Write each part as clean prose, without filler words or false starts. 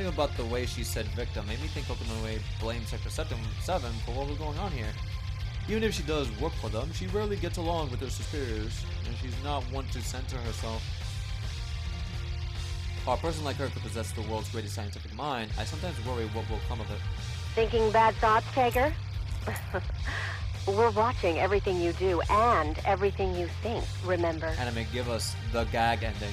Something about the way she said victim made me think Kokonoe blamed Sector 7 for what was going on here. Even if she does work for them, she rarely gets along with her superiors, and she's not one to censor herself. While a person like her could possess the world's greatest scientific mind, I sometimes worry what will come of it. Thinking bad thoughts, Tager? We're watching everything you do and everything you think, remember? Anime, give us the gag ending.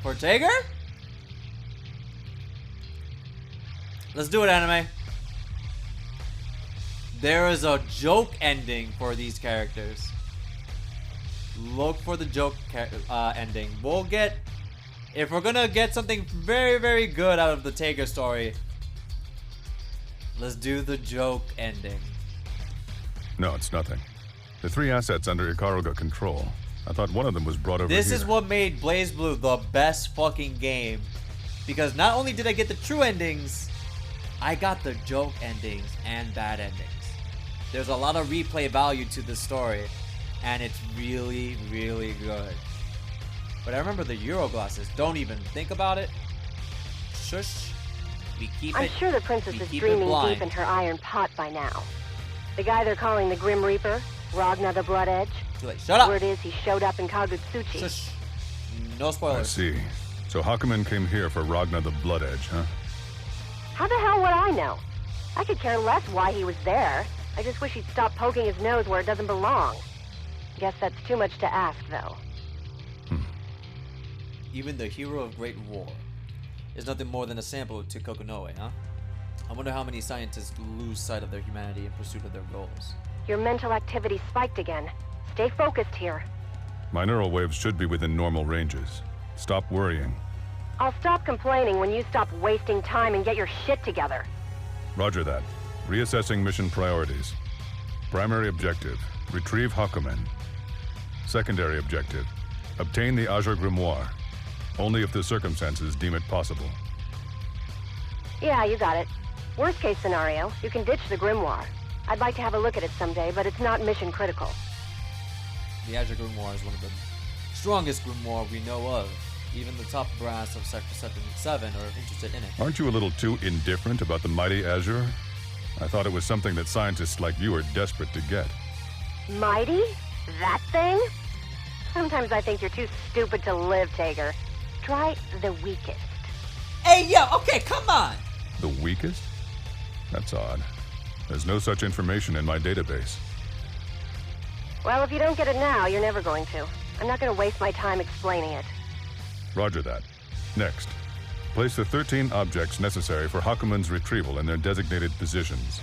For Tager? Let's do it, anime. There is a joke ending for these characters. Look for the joke ending. We'll get... If we're gonna get something very, very good out of the Tager story, let's do the joke ending. No, it's nothing. The 3 assets under Ikaruga control. I thought one of them was brought over here. This is what made BlazBlue the best fucking game. Because not only did I get the true endings, I got the joke endings and bad endings. There's a lot of replay value to this story, and it's really, really good. But I remember the Euro glasses. Don't even think about it. Shush. We keep I'm sure the princess is dreaming deep in her iron pot by now. The guy they're calling the Grim Reaper, Ragnar the Blood Edge. Shut up! Word is he showed up in Kagutsuchi. Shush. No spoilers. I see. So Hakumen came here for Ragnar the Blood Edge, huh? How the hell would I know? I could care less why he was there. I just wish he'd stop poking his nose where it doesn't belong. Guess that's too much to ask, though. Even the hero of Great War is nothing more than a sample to Kokonoe, huh? I wonder how many scientists lose sight of their humanity in pursuit of their goals. Your mental activity spiked again. Stay focused here. My neural waves should be within normal ranges. Stop worrying. I'll stop complaining when you stop wasting time and get your shit together. Roger that. Reassessing mission priorities. Primary objective, retrieve Hakumen. Secondary objective, obtain the Azure Grimoire. Only if the circumstances deem it possible. Yeah, you got it. Worst case scenario, you can ditch the Grimoire. I'd like to have a look at it someday, but it's not mission critical. The Azure Grimoire is one of the strongest Grimoire we know of. Even the top brass of Sector 7 are interested in it. Aren't you a little too indifferent about the mighty Azure? I thought it was something that scientists like you are desperate to get. Mighty? That thing? Sometimes I think you're too stupid to live, Tager. Try the weakest. Hey, yo, okay, come on! The weakest? That's odd. There's no such information in my database. Well, if you don't get it now, you're never going to. I'm not going to waste my time explaining it. Roger that. Next, place the 13 objects necessary for Hakumen's retrieval in their designated positions.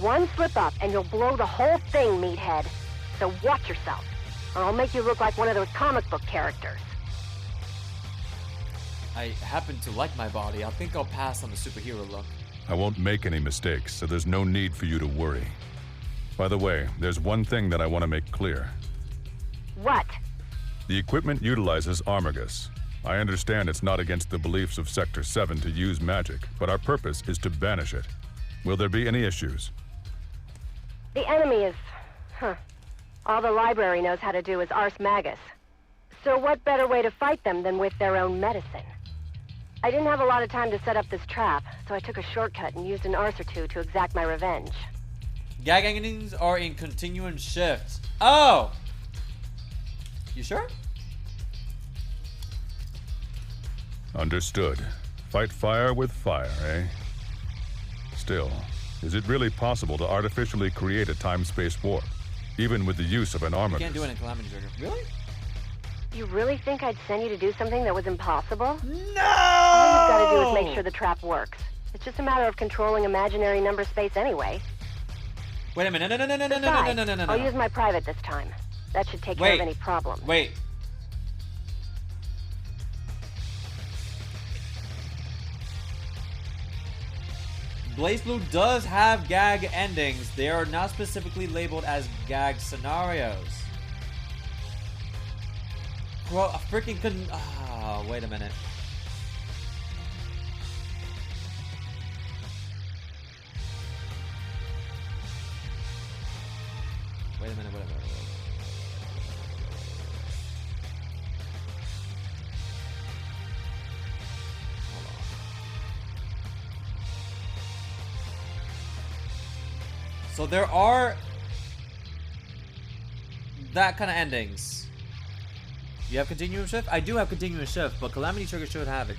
One slip up and you'll blow the whole thing, meathead. So watch yourself, or I'll make you look like one of those comic book characters. I happen to like my body. I think I'll pass on the superhero look. I won't make any mistakes, so there's no need for you to worry. By the way, there's one thing that I want to make clear. What? The equipment utilizes Armagus. I understand it's not against the beliefs of Sector 7 to use magic, but our purpose is to banish it. Will there be any issues? The enemy is... All the library knows how to do is arse magus. So what better way to fight them than with their own medicine? I didn't have a lot of time to set up this trap, so I took a shortcut and used an arse or two to exact my revenge. Gag endings are in continuing shifts. Oh! You sure? Understood. Fight fire with fire, eh? Still, is it really possible to artificially create a time-space warp, even with the use of an Armagus? You can't do it in Calamity Trigger. Really? You really think I'd send you to do something that was impossible? No! All you've got to do is make sure the trap works. It's just a matter of controlling imaginary number space anyway. Wait a minute. No. Besides, I'll use my private this time. That should take care of any problem. Wait. BlazBlue does have gag endings. They are not specifically labeled as gag scenarios. Bro, I freaking couldn't... Ah, wait a minute. Wait a minute. So there are that kind of endings. You have Continuum Shift? I do have Continuum Shift, but Calamity Trigger should have it.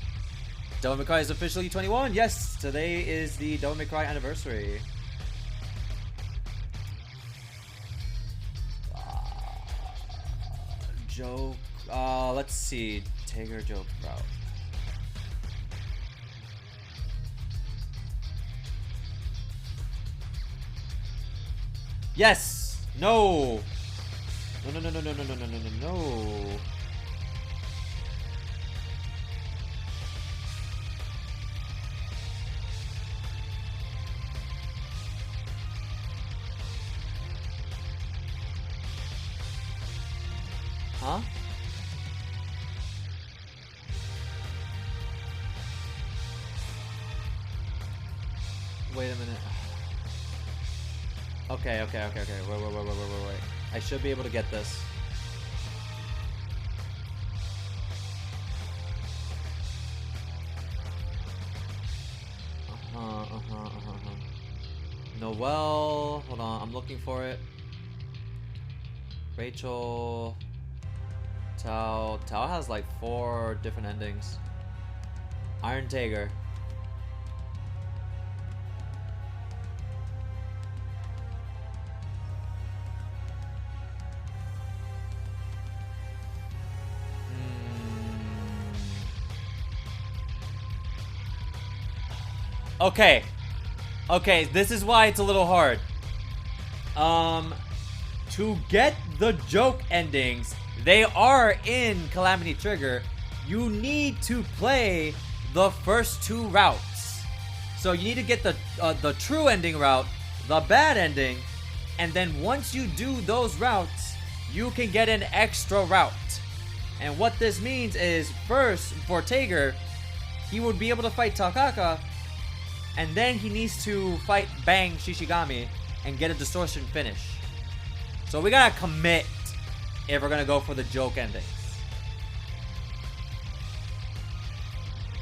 Devil May Cry is officially 21. Yes, today is the Devil May Cry anniversary. Joke. Let's see. Tiger joke route. Yes. No. No. No. Huh? Wait a minute. Okay. Wait. I should be able to get this. Noelle. Hold on, I'm looking for it. Rachel. Tao has like 4 different endings. Iron Tiger. Okay. Okay, this is why it's a little hard. To get the joke endings, they are in Calamity Trigger. You need to play the first 2 routes. So you need to get the true ending route, the bad ending, and then once you do those routes, you can get an extra route. And what this means is, first, for Tiger, he would be able to fight Takaka, and then he needs to fight Bang Shishigami and get a distortion finish. So we gotta commit if we're gonna go for the joke endings.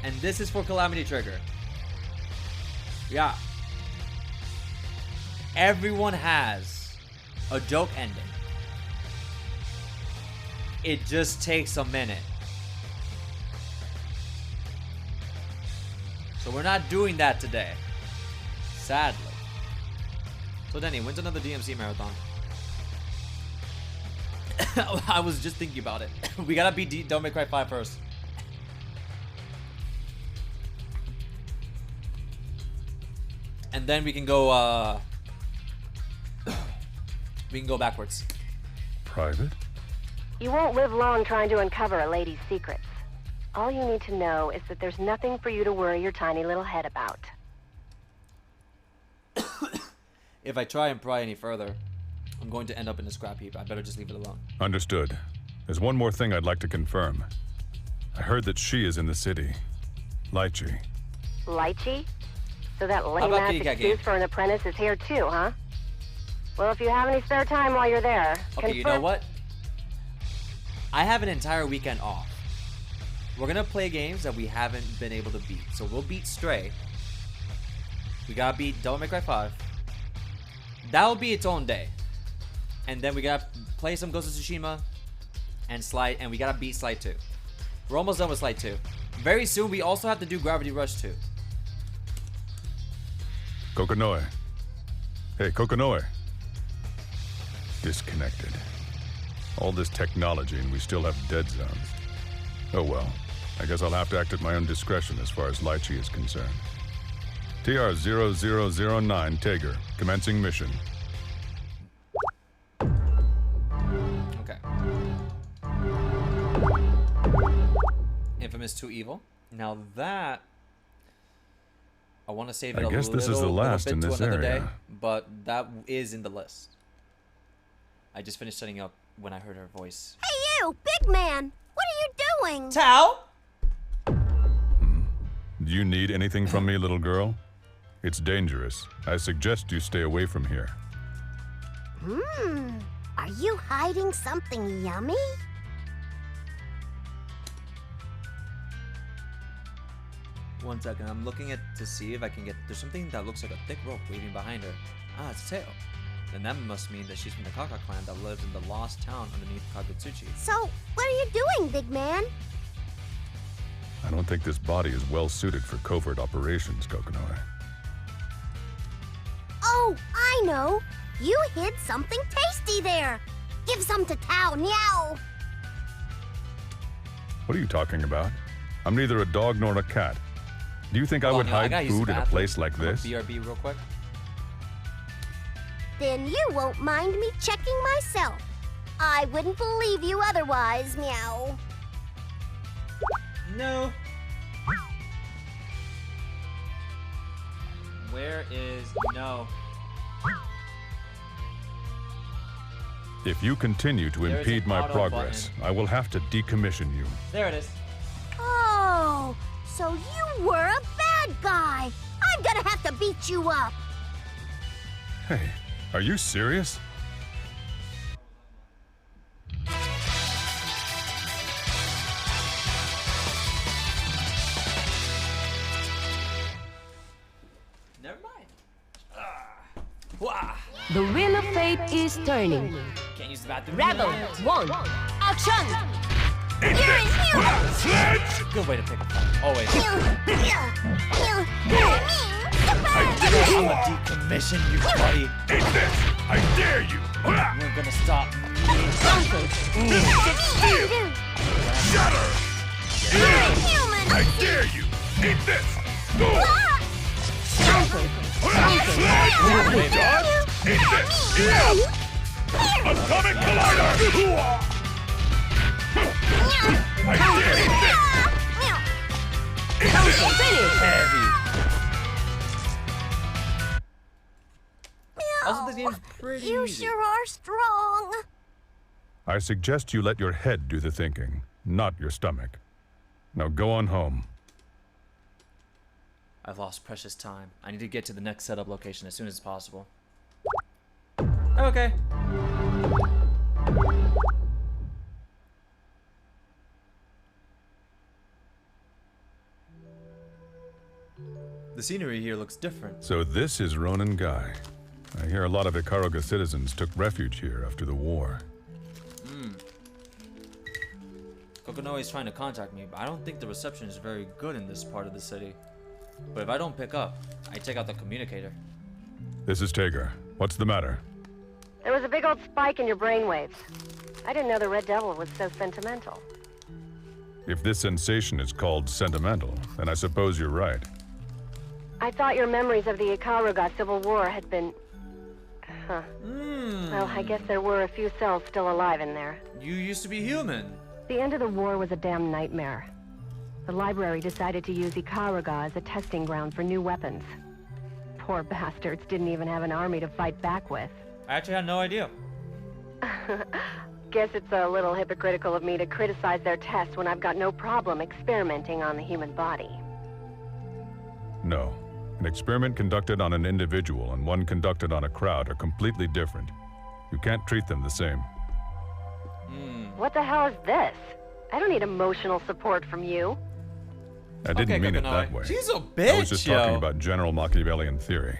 And this is for Calamity Trigger. Yeah. Everyone has a joke ending. It just takes a minute. So we're not doing that today. Sadly. So Denny, when's another DMC marathon? I was just thinking about it. We gotta beat Devil May Cry 5 first. And then we can go we can go backwards. Private? You won't live long trying to uncover a lady's secrets. All you need to know is that there's nothing for you to worry your tiny little head about. If I try and pry any further, I'm going to end up in a scrap heap. I better just leave it alone. Understood. There's one more thing I'd like to confirm. I heard that she is in the city. Lychee. Lychee? So that about lame-ass Kitty Cat excuse Game? for an apprentice is here too, huh? Well, if you have any spare time while you're there... Okay, you know what? I have an entire weekend off. We're gonna play games that we haven't been able to beat. So we'll beat Stray. We gotta beat Devil May Cry 5. That'll be its own day. And then we gotta play some Ghost of Tsushima and Slide, and we gotta beat Slide 2. We're almost done with Slide 2. Very soon, we also have to do Gravity Rush 2. Kokonoe. Hey, Kokonoe. Disconnected. All this technology and we still have dead zones. Oh well. I guess I'll have to act at my own discretion as far as Lychee is concerned. TR-0009 Tiger, commencing mission. Okay. Infamous 2 Evil. Now that... I want to save it I guess this is the last bit in to this another area. day, but that is in the list. I just finished setting up when I heard her voice. Hey you, big man! What are you doing? Tao! Do you need anything from me, little girl? It's dangerous. I suggest you stay away from here. Are you hiding something yummy? One second, I'm looking at to see if I can get... There's something that looks like a thick rope waving behind her. Ah, it's a tail. Then that must mean that she's from the Kaka clan that lives in the lost town underneath Kagutsuchi. So, what are you doing, big man? I don't think this body is well suited for covert operations, Kokonoi. Oh, I know. You hid something tasty there. Give some to Tao now. What are you talking about? I'm neither a dog nor a cat. Do you think I would hide food in a place like this? BRB real quick. Then you won't mind me checking myself. I wouldn't believe you otherwise, meow. No. Where is no? If you continue to There's impede an my auto progress, I will have to decommission you. There it is. Oh, so you were a bad guy. I'm gonna have to beat you up. Hey, are you serious? Never mind. Wah. The wheel of fate is turning. Can't use the bathroom. Rebel 1. Action! You're inhuman. Good way to pick a fight. Always. I'm I'm gonna decommission you, buddy. Eat this! I dare you! You're gonna stop me. Shatter! inhuman. I dare you! Eat this! Go! Eat this! Atomic Collider! I dare you! Eat this! Heavy. Also, this game's pretty You easy. sure are strong. I suggest you let your head do the thinking, not your stomach. Now go on home. I've lost precious time. I need to get to the next setup location as soon as possible. Okay. The scenery here looks different. So this is Ronin Guy. I hear a lot of Ikaruga citizens took refuge here after the war. Kokonoi is trying to contact me, but I don't think the reception is very good in this part of the city. But if I don't pick up, I take out the communicator. This is Tager. What's the matter? There was a big old spike in your brainwaves. I didn't know the Red Devil was so sentimental. If this sensation is called sentimental, then I suppose you're right. I thought your memories of the Ikaruga Civil War had been... Huh. Well, I guess there were a few cells still alive in there. You used to be human. The end of the war was a damn nightmare. The library decided to use Ikaruga as a testing ground for new weapons. Poor bastards didn't even have an army to fight back with. I actually had no idea. Guess it's a little hypocritical of me to criticize their tests when I've got no problem experimenting on the human body. No. An experiment conducted on an individual and one conducted on a crowd are completely different. You can't treat them the same. What the hell is this? I don't need emotional support from you. I didn't mean it Kokonoi. that way. She's a bitch, I was just talking yo. about general Machiavellian theory.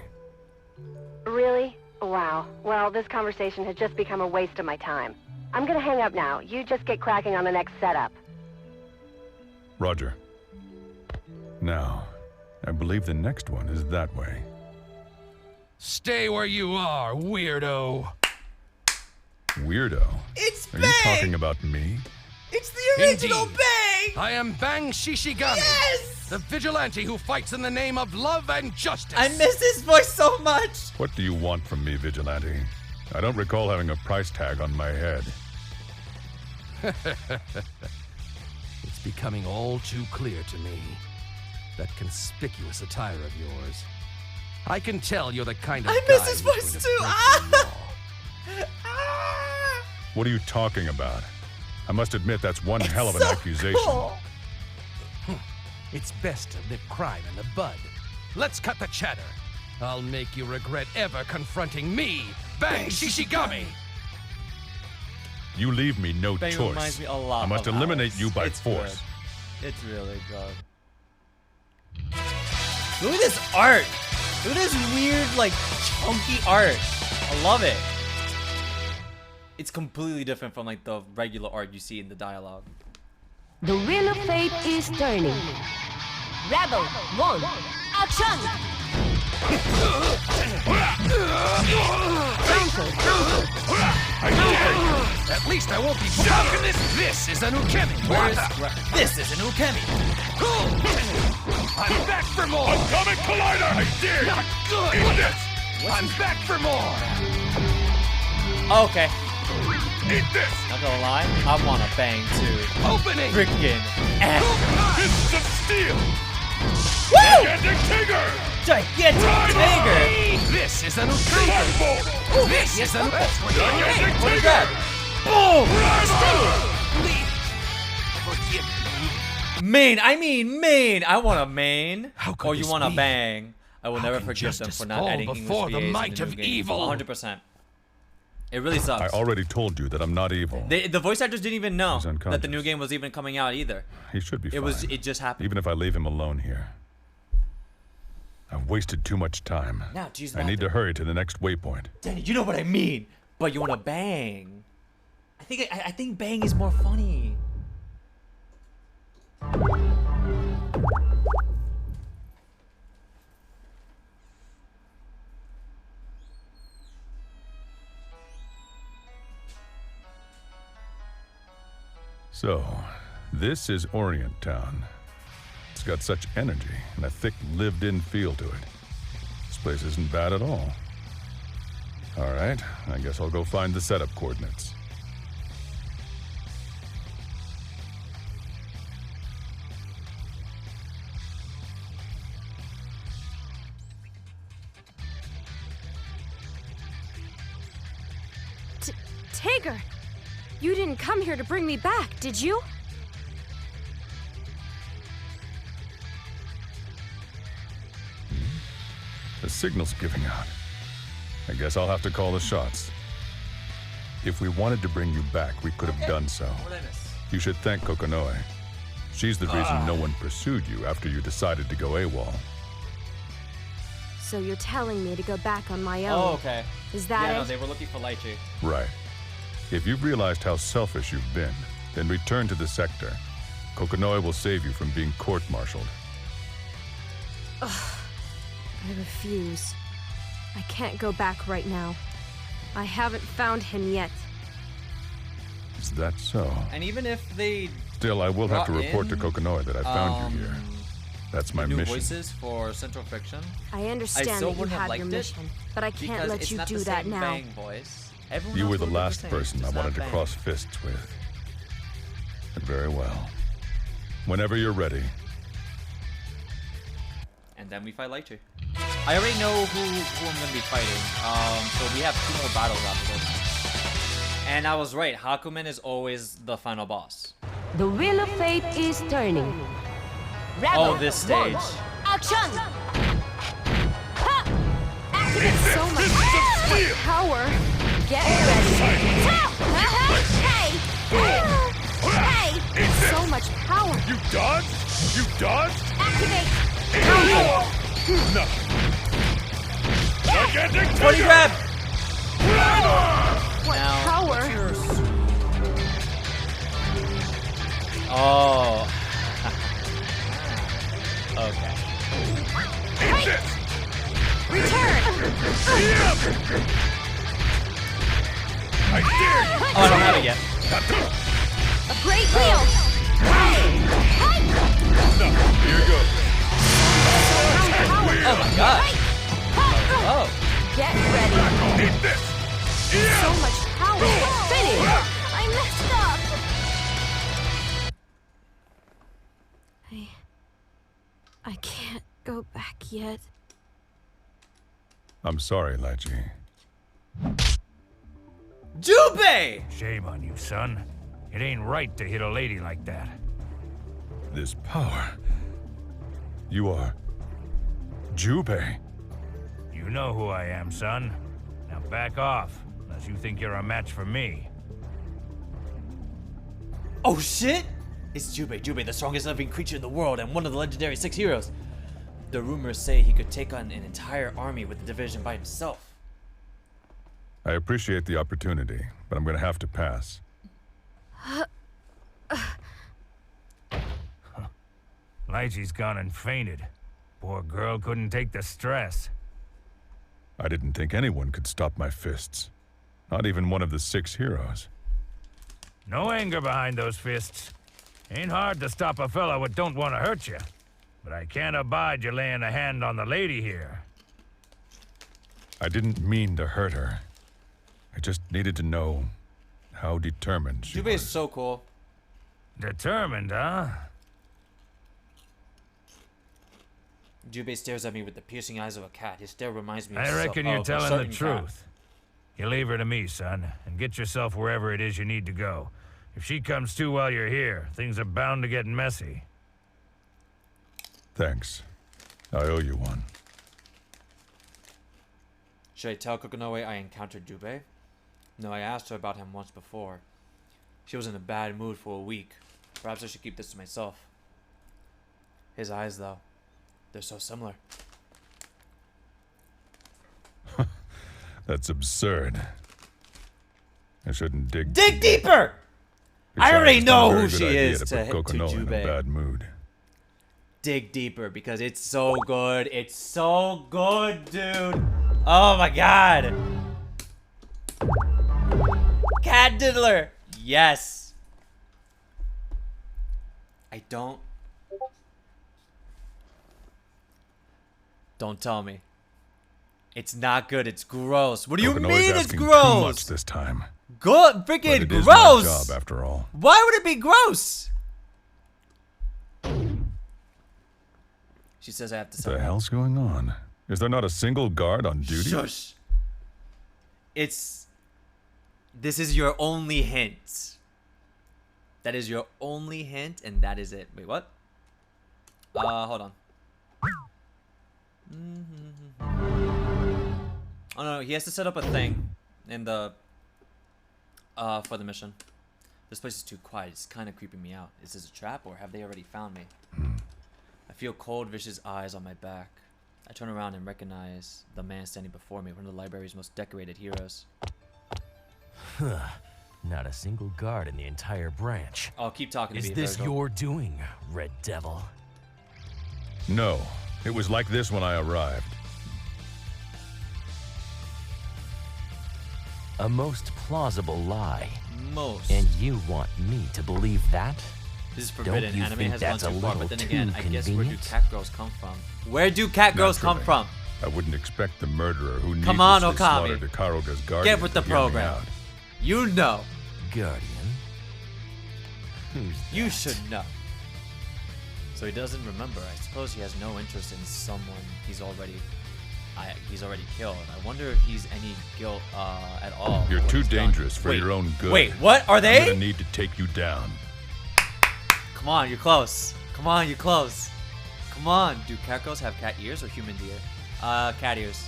Really? Wow. Well, this conversation has just become a waste of my time. I'm gonna hang up now. You just get cracking on the next setup. Roger. Now, I believe the next one is that way. Stay where you are, weirdo. Weirdo? It's Are you talking about me? It's the original Indeed. Bang! I am Bang Shishigami. Yes! The vigilante who fights in the name of love and justice. I miss his voice so much! What do you want from me, Vigilante? I don't recall having a price tag on my head. It's becoming all too clear to me. That conspicuous attire of yours. I can tell you're the kind of I guy miss his who's going voice to too. break Ah! the law. What are you talking about? I must admit that's one hell of an So accusation. cool. It's best to nip crime in the bud. Let's cut the chatter. I'll make you regret ever confronting me, Bang Shishigami. You leave me no Bang choice. reminds me a lot I must of eliminate Alex. you by It's force. good. It's really good. Look at this art! Look at this weird, like, chunky art. I love it. It's completely different from, like, the regular art you see in the dialogue. The wheel of fate is turning. Rebel 1. Action! At least I won't be blocking this. This is an Ukemi. This is an Ukemi. I'm back for more. Atomic Collider! I dare you! Not good. Eat this! I'm back for more. Okay. Eat this! Not gonna lie, I wanna bang too. Opening. Freaking F. Fists of steel! Woo! Gigantic Tiger! Gigantic Tiger! This is an Ukemi. Thunderbolt! This is an Gigantic What is Tiger! that? Boom! Forgive me. Main, I mean main. I want a main. How could Or you this want a be? bang. I will How never can forgive them justice for not fall adding English before the VAs might in the of new game. evil? 100%. It really sucks. I already told you that I'm not evil. The voice actors didn't even know He's that the unconscious. new game was even coming out either. He should be fine. It just happened. Even if I leave him alone here. I've wasted too much time. Now, Jesus. I need to hurry to the next waypoint. Danny, you know what I mean. But you want to bang. I think bang is more funny. So, this is Orient Town. It's got such energy and a thick, lived-in feel to it. This place isn't bad at all. All right, I guess I'll go find the setup coordinates. Tager, you didn't come here to bring me back, did you? The signal's giving out. I guess I'll have to call the shots. If we wanted to bring you back, we could have done so. What did I miss? You should thank Kokonoe. She's the reason no one pursued you after you decided to go AWOL. So you're telling me to go back on my own? Oh, okay. Is that Yeah, it? no, they were looking for Lychee. Right. If you've realized how selfish you've been, then return to the sector. Kokonoe will save you from being court-martialed. I refuse. I can't go back right now. I haven't found him yet. Is that so? And even if they Still, I will have to brought report to in, Kokonoe that I found you here. That's my new mission. voices for Central Fiction, I understand still that you wouldn't have have liked your it, mission, but I can't because let it's you not do the that same now. Bang voice. Everyone You else were the will do last same, person I just wanted not to Bang. cross fists with. And very well. Whenever you're ready. And then we fight Lychee. I already know who I'm gonna be fighting. So we have 2 more battles after this. And I was right. Hakumen is always the final boss. The wheel of fate is turning. Rebel Oh, this stage. 1. Action! Ha! Activate so much power. Get ready. Hey! Hey! So much power. You dodged? You dodged? Activate. Nothing. Gigantic What do you grab? What Now, power? Oh. Okay. Eat this! Return. I dare you! Oh, I don't have it yet. A great wheel. No, here goes. Oh my god. Oh. Get ready. Eat this! So much power. Finish. I messed up. I can't go back yet. I'm sorry, Lychee. Jubei! Shame on you, son. It ain't right to hit a lady like that. This power. You are Jubei. You know who I am, son. Now back off, unless you think you're a match for me. Oh shit! It's Jubei, the strongest living creature in the world and one of the legendary 6 heroes. The rumors say he could take on an entire army with the division by himself. I appreciate the opportunity, but I'm gonna have to pass. Lychee's gone and fainted. Poor girl couldn't take the stress. I didn't think anyone could stop my fists. Not even one of the 6 heroes. No anger behind those fists. Ain't hard to stop a fella what don't want to hurt you. But I can't abide you laying a hand on the lady here. I didn't mean to hurt her. I just needed to know how determined she Jubei is was. so cool. Determined, huh? Jubei stares at me with the piercing eyes of a cat. His stare reminds me I reckon you're of a telling the certain cat. truth. You leave her to me, son, and get yourself wherever it is you need to go. If she comes to while you're here, things are bound to get messy. Thanks. I owe you one. Should I tell Kokonoe I encountered Jubei? No, I asked her about him once before. She was in a bad mood for a week. Perhaps I should keep this to myself. His eyes, though. They're so similar. That's absurd. I shouldn't dig deeper! I Besides, already it's not know a very who good she idea is to to put Kokonoe in a Jubei. bad mood. Dig deeper because it's so good. It's so good, dude. Oh my god. Cat Diddler. Yes. I don't. Don't tell me. It's not good. It's gross. What do you Kokonoe's mean it's asking too much gross? this time. Good, But freaking it is my gross. job after all. Why would it be gross? She says I have to What sell the her. hell's going on? Is there not a single guard on duty? Shush. This is your only hint. That is your only hint, and that is it. Wait, what? Hold on. Oh no, he has to set up a thing in the for the mission. This place is too quiet. It's kind of creeping me out. Is this a trap, or have they already found me? I feel cold, vicious eyes on my back. I turn around and recognize the man standing before me, one of the library's most decorated heroes. Not a single guard in the entire branch. Oh, keep talking to Is me. this Virgil. your doing, Red Devil? No. It was like this when I arrived. A most plausible lie. Most. And you want me to believe that? This is Don't forbidden. you Anime think has gone that's a too far, but little then again, too I guess where do convenient? cat girls come from? Where do cat girls come Naturally. from? I wouldn't expect the murderer who Come on, needlessly Okami. slaughtered Ikaruga's guardian Get with the to hear me program. out. You know. Guardian? Who's You that? should know. So he doesn't remember. I suppose he has no interest in someone he's already killed. I wonder if he's any guilt at all. for You're what too he's done. dangerous for Wait, your own good. Wait, what are I'm they? gonna need to take you down. Come on, you're close. Come on, you're close. Come on. Do cat girls have cat ears or human ear? Cat ears.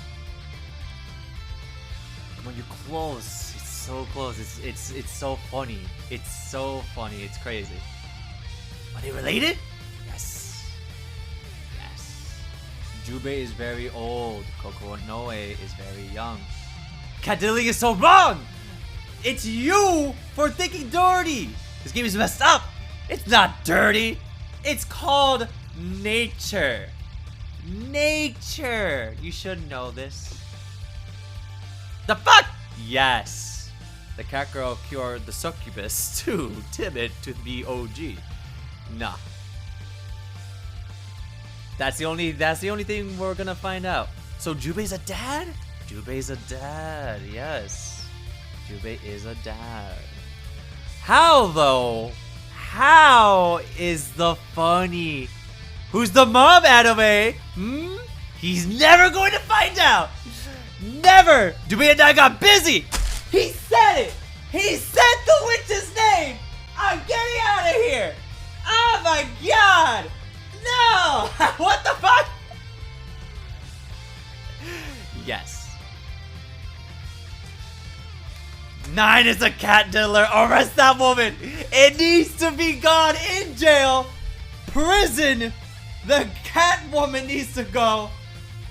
Come on, you're close. It's so close. It's so funny. It's so funny. It's crazy. Are they related? Yes. Yes. Jubei is very old. Kokonoe is very young. Cat diddling is so wrong! It's you for thinking dirty! This game is messed up! It's not dirty! It's called nature. Nature! You should know this. The fuck? Yes. The cat girl cured the succubus too timid to be OG. Nah. That's the only thing we're gonna find out. So Jubei's a dad? Jubei's a dad, yes. Jubei is a dad. How though? How is the funny? Who's the mom, anime? He's never going to find out. Never. Jubei and I got busy. He said it. He said the witch's name. I'm getting out of here. Oh my god. No. What the fuck? Yes. 9 is a cat diddler. Arrest that woman. It needs to be gone in jail, prison, The Catwoman needs to go.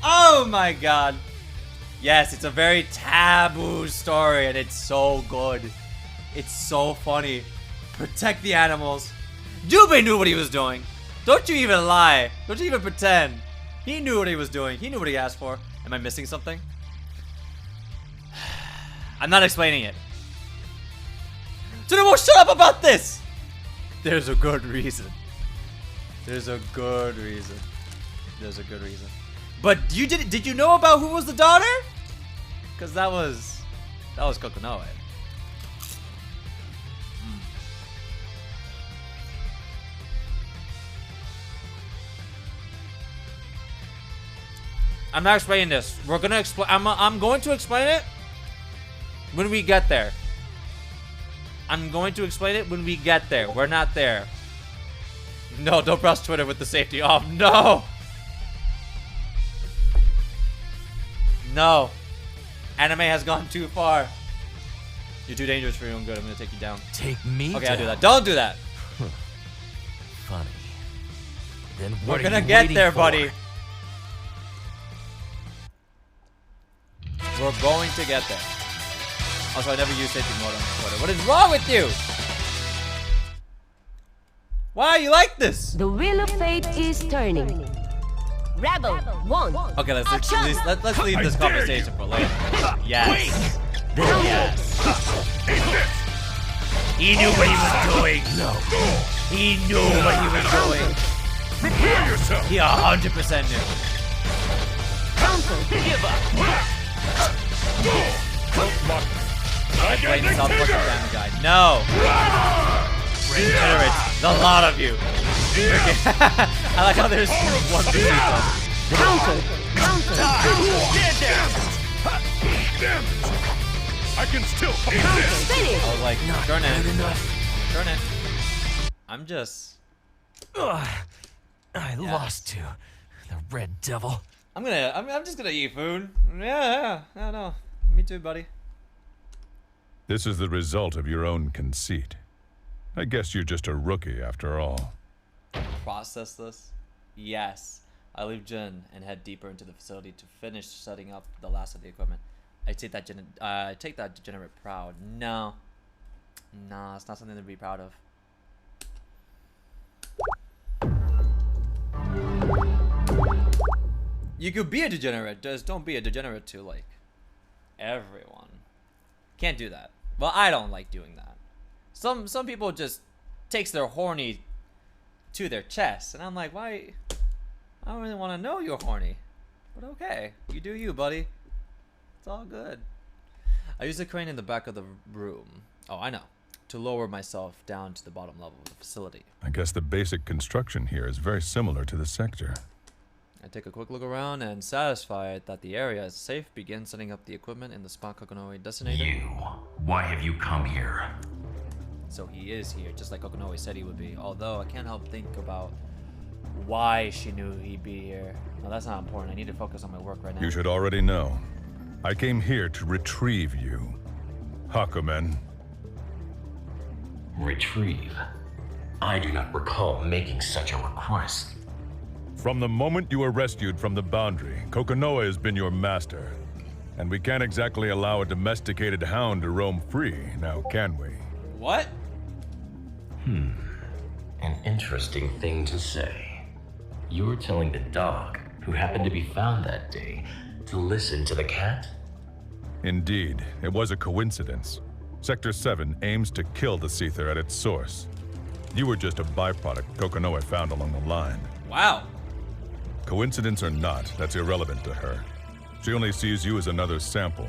Oh my god. Yes, it's a very taboo story and it's so good. It's so funny. Protect the animals. Jubei knew what he was doing. Don't you even lie. Don't you even pretend. He knew what he was doing. He knew what he asked for. Am I missing something? I'm not explaining it. Tsunobu, shut up about this! There's a good reason. There's a good reason. There's a good reason. But did you know about who was the daughter? Cause that was Kokonoe. I'm not explaining this. We're gonna explain. I'm going to explain it when we get there. I'm going to explain it when we get there. We're not there. No, don't browse Twitter with the safety off. No. No. Anime has gone too far. You're too dangerous for your own good. I'm gonna take you down. Take me Okay, down. I'll do that. Don't do that. Funny. Then what We're are gonna you get waiting there, for? buddy. We're going to get there. Also, I never use safety mode on Twitter. What is wrong with you? Why are you like this? The wheel of fate is turning. Rebel 1. Okay, let's leave this conversation for later. Yes. Yes. He knew what he was doing. No. He knew what he was doing. Prepare yourself! He 100% knew. Counter. Give up! Playing the South Park Family Guy. No. Regenerates. The lot of you. I like how there's one beneath us. Counter. Get down! Damn it! I can still take this! Finish. I was like, Not turn good it. enough. Turn it. I'm just. Ugh, I lost to the Red Devil. I'm just gonna eat food. Yeah. No. Me too, buddy. This is the result of your own conceit. I guess you're just a rookie after all. Process this? Yes. I leave Jin and head deeper into the facility to finish setting up the last of the equipment. I take that degenerate proud. No. Nah, it's not something to be proud of. You could be a degenerate, just don't be a degenerate to, like, everyone. Can't do that. Well, I don't like doing that. Some people just takes their horny to their chest, and I'm like, why? I don't really want to know you're horny. But okay, you do you, buddy. It's all good. I use the crane in the back of the room. Oh, I know. To lower myself down to the bottom level of the facility. I guess the basic construction here is very similar to the sector. I take a quick look around and satisfied that the area is safe, begin setting up the equipment in the spot Kokonoe designated. You, why have you come here? So he is here, just like Kokonoe said he would be. Although I can't help think about why she knew he'd be here. No, that's not important. I need to focus on my work right now. You should already know. I came here to retrieve you. Hakumen. Retrieve? I do not recall making such a request. From the moment you were rescued from the boundary, Kokonoe has been your master. And we can't exactly allow a domesticated hound to roam free, now can we? What? An interesting thing to say. You were telling the dog, who happened to be found that day, to listen to the cat? Indeed, it was a coincidence. Sector 7 aims to kill the Seether at its source. You were just a byproduct Kokonoe found along the line. Wow. Coincidence or not, that's irrelevant to her. She only sees you as another sample,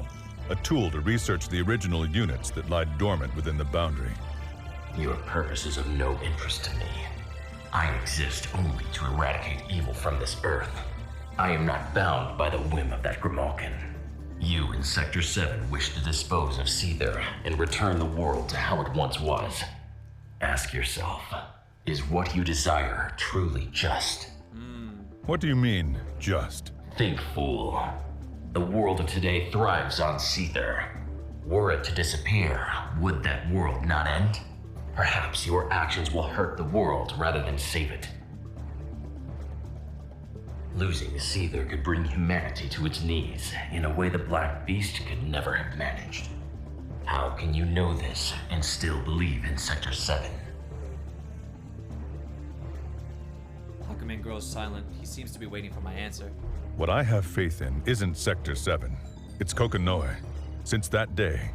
a tool to research the original units that lie dormant within the boundary. Your purpose is of no interest to me. I exist only to eradicate evil from this earth. I am not bound by the whim of that Grimalkin. You in Sector 7 wish to dispose of Seether and return the world to how it once was. Ask yourself, is what you desire truly just? What do you mean, just? Think, fool. The world of today thrives on Seether. Were it to disappear, would that world not end? Perhaps your actions will hurt the world rather than save it. Losing Seether could bring humanity to its knees in a way the Black Beast could never have managed. How can you know this and still believe in Sector 7? Hawkman grows silent. He seems to be waiting for my answer. What I have faith in isn't Sector 7. It's Kokonoe. Since that day,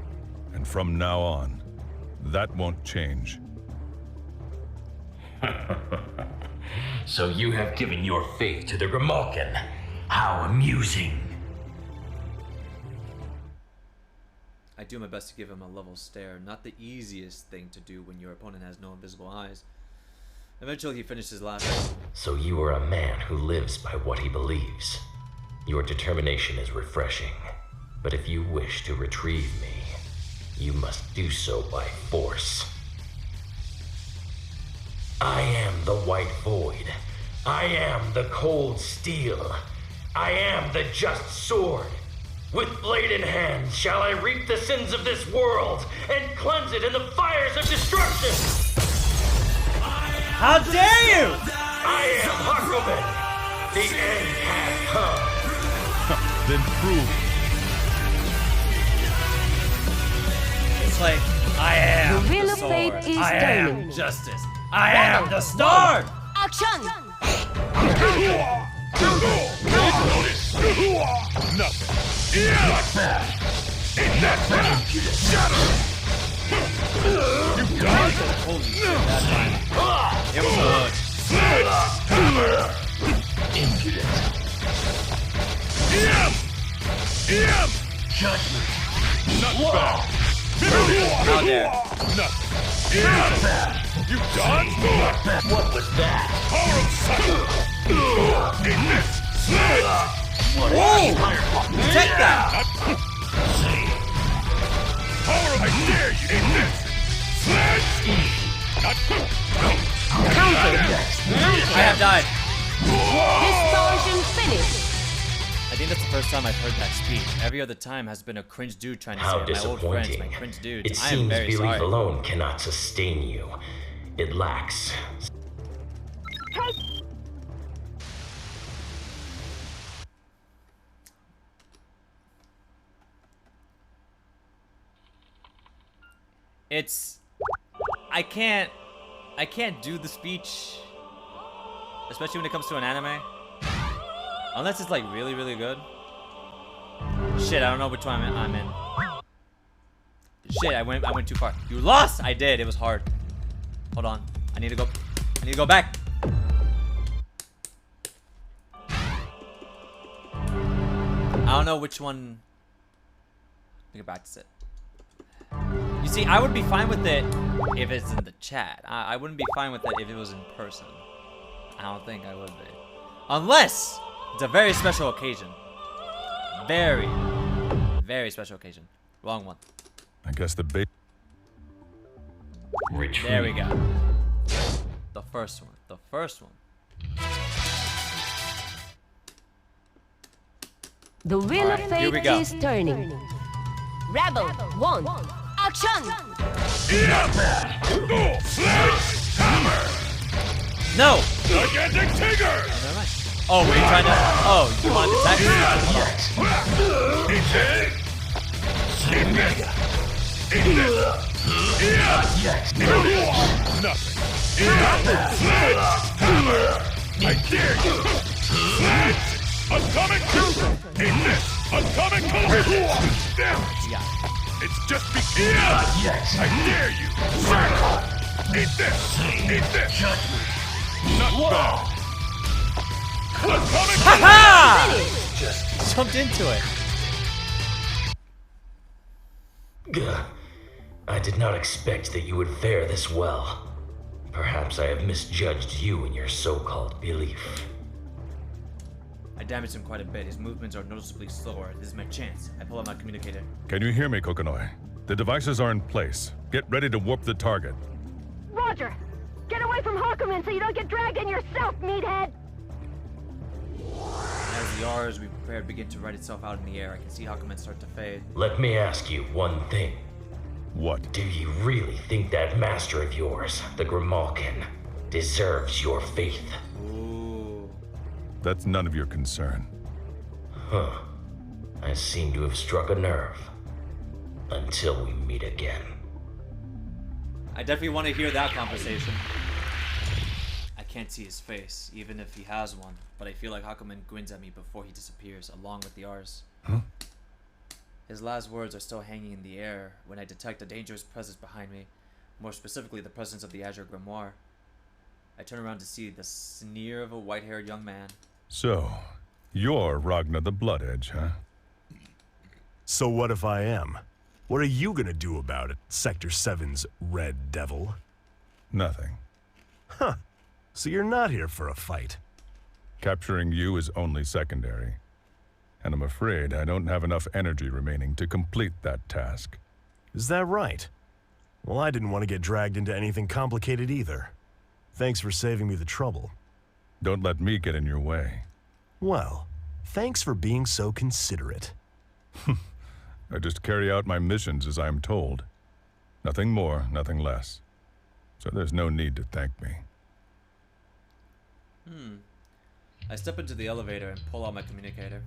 and from now on, that won't change. So you have given your faith to the Grimalkin. How amusing. I do my best to give him a level stare. Not the easiest thing to do when your opponent has no invisible eyes. Eventually he finished his last. So you are a man who lives by what he believes. Your determination is refreshing. But if you wish to retrieve me, you must do so by force. I am the White Void. I am the Cold Steel. I am the Just Sword. With blade in hand shall I reap the sins of this world and cleanse it in the fires of destruction. How dare you! I am Hakumen. The end has come. Then prove. It's like, I am The wheel the of sword. fate is I turning. am justice. I am the sword! Action! Nothing. Not bad. Not bad. Shadow. You done? Holy shit, that time. It was good. Impudent. Judgment. Not bad. How dare. Nothing. Not bad. You done? Not bad. What was that? Power of sight. In this. What Whoa! is Take that! Power of I dare you. In this. Not I have died. Distortion finished. I think that's the first time I've heard that speech. Every other time has been a cringe dude trying to How say my old friends, disappointing. my cringe dudes. It I am seems very belief sorry. alone cannot sustain you. It lacks. It's I can't do the speech, especially when it comes to an anime, unless it's like really really good. Shit, I don't know which one I'm in. Shit, I went too far. You lost. I did. It was hard. Hold on. I need to go back. I don't know which one. I can practice it. You see, I would be fine with it if it's in the chat. I wouldn't be fine with it if it was in person. I don't think I would be. Unless it's a very special occasion. Very, very special occasion. Wrong one. I guess the bait. Retreat. There we go. The first one. The first one. The wheel of Here we fate go. is turning. Rebel 1. Action! No! Gigantic Tiger! Never mind. Oh, were you trying to? Oh, you wanted to attack Nothing. I dare you. Atomic in this atomic collision. Damn it. Yeah. It's just beginning. I dare you. Circle. Eat this. Eat this. Not bad. Atomic. Ha! Jumped into it. Gah. I did not expect that you would fare this well. Perhaps I have misjudged you and your so-called belief. I damaged him quite a bit. His movements are noticeably slower. This is my chance. I pull out my communicator. Can you hear me, Kokonoe? The devices are in place. Get ready to warp the target. Roger! Get away from Hakumen so you don't get dragged in yourself, meathead! As the R's we prepared begin to write itself out in the air, I can see Hakumen start to fade. Let me ask you one thing. What? Do you really think that master of yours, the Grimalkin, deserves your faith? Ooh. That's none of your concern. Huh. I seem to have struck a nerve. Until we meet again. I definitely want to hear that conversation. I can't see his face, even if he has one, but I feel like Hakumen grins at me before he disappears, along with the R's. Huh? His last words are still hanging in the air when I detect a dangerous presence behind me, more specifically the presence of the Azure Grimoire. I turn around to see the sneer of a white-haired young man. So, you're Ragnar the Blood Edge, huh? So what if I am? What are you gonna do about it, Sector 7's Red Devil? Nothing. Huh. So you're not here for a fight. Capturing you is only secondary. And I'm afraid I don't have enough energy remaining to complete that task. Is that right? Well, I didn't want to get dragged into anything complicated either. Thanks for saving me the trouble. Don't let me get in your way. Well, thanks for being so considerate. I just carry out my missions as I am told. Nothing more, nothing less. So there's no need to thank me. I step into the elevator and pull out my communicator.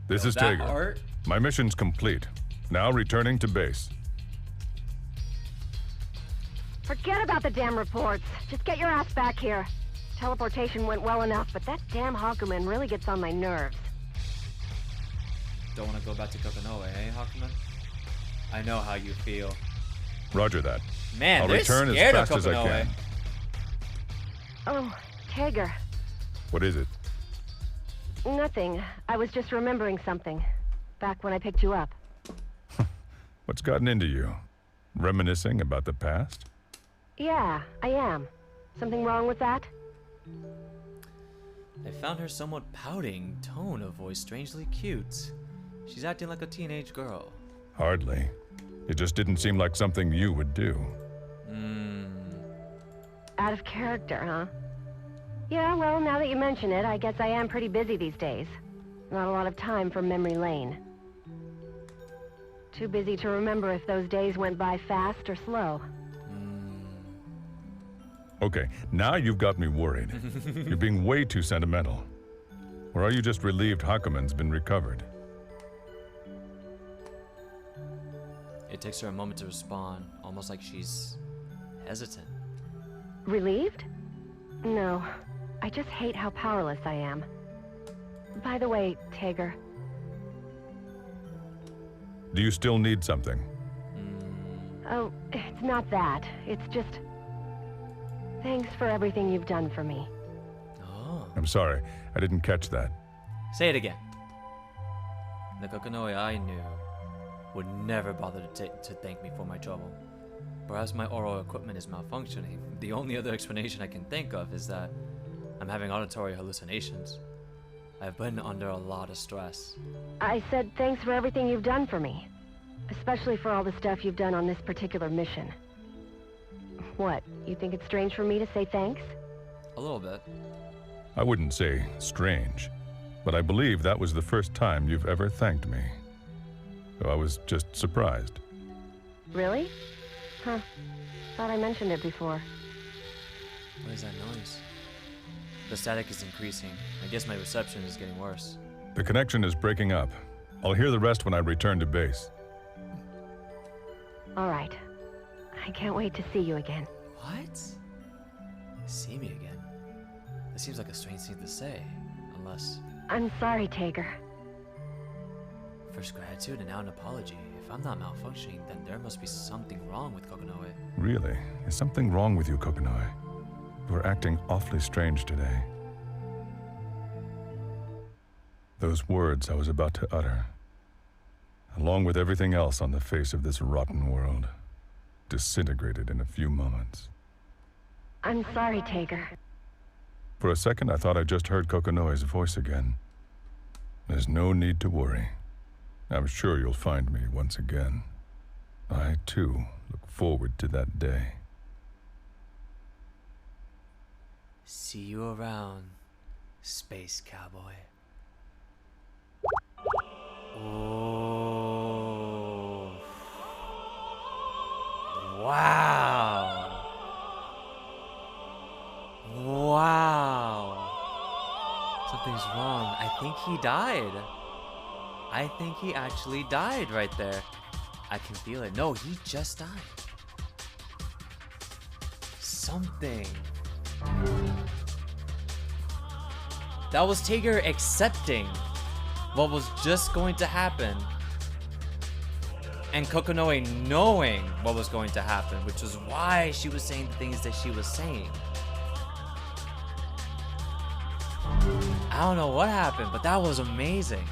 This is that Tager. art? My mission's complete. Now returning to base. Forget about the damn reports. Just get your ass back here. Teleportation went well enough, but that damn Hakumen really gets on my nerves. Don't want to go back to Kokonoe, eh, Hakumen? I know how you feel. Roger that. Man, I'll they're return as scared of fast as I Kokonoe. can. Oh, Tager. What is it? Nothing. I was just remembering something. Back when I picked you up. What's gotten into you? Reminiscing about the past? Yeah, I am. Something wrong with that? I found her somewhat pouting tone of voice strangely cute. She's acting like a teenage girl. Hardly. It just didn't seem like something you would do. Out of character, huh? Yeah, well, now that you mention it, I guess I am pretty busy these days. Not a lot of time for memory lane. Too busy to remember if those days went by fast or slow. Okay, now you've got me worried. You're being way too sentimental. Or are you just relieved Hakumen's been recovered? It takes her a moment to respond, almost like she's hesitant. Relieved? No. I just hate how powerless I am. By the way, Tager. Do you still need something? Oh, it's not that. It's just... Thanks for everything you've done for me. Oh. I'm sorry, I didn't catch that. Say it again. The Kokonoe I knew would never bother to thank me for my trouble. Perhaps my oral equipment is malfunctioning. The only other explanation I can think of is that I'm having auditory hallucinations. I've been under a lot of stress. I said thanks for everything you've done for me. Especially for all the stuff you've done on this particular mission. What, you think it's strange for me to say thanks? A little bit. I wouldn't say strange, but I believe that was the first time you've ever thanked me. So I was just surprised. Really? Huh. Thought I mentioned it before. What is that noise? The static is increasing. I guess my reception is getting worse. The connection is breaking up. I'll hear the rest when I return to base. All right. I can't wait to see you again. What? See me again? This seems like a strange thing to say, unless... I'm sorry, Tager. First gratitude and now an apology. If I'm not malfunctioning, then there must be something wrong with Kokonoe. Really? Is something wrong with you, Kokonoe? You're acting awfully strange today. Those words I was about to utter, along with everything else on the face of this rotten world, disintegrated in a few moments. I'm sorry, Tager. For a second, I thought I just heard Kokonoe's voice again. There's no need to worry. I'm sure you'll find me once again. I, too, look forward to that day. See you around, Space Cowboy. Oh. Wow. Wow. Something's wrong. I think he died. I think he actually died right there. I can feel it. No, he just died. Something. That was Tager accepting what was just going to happen. And Kokonoe knowing what was going to happen, which was why she was saying the things that she was saying. I don't know what happened, but that was amazing.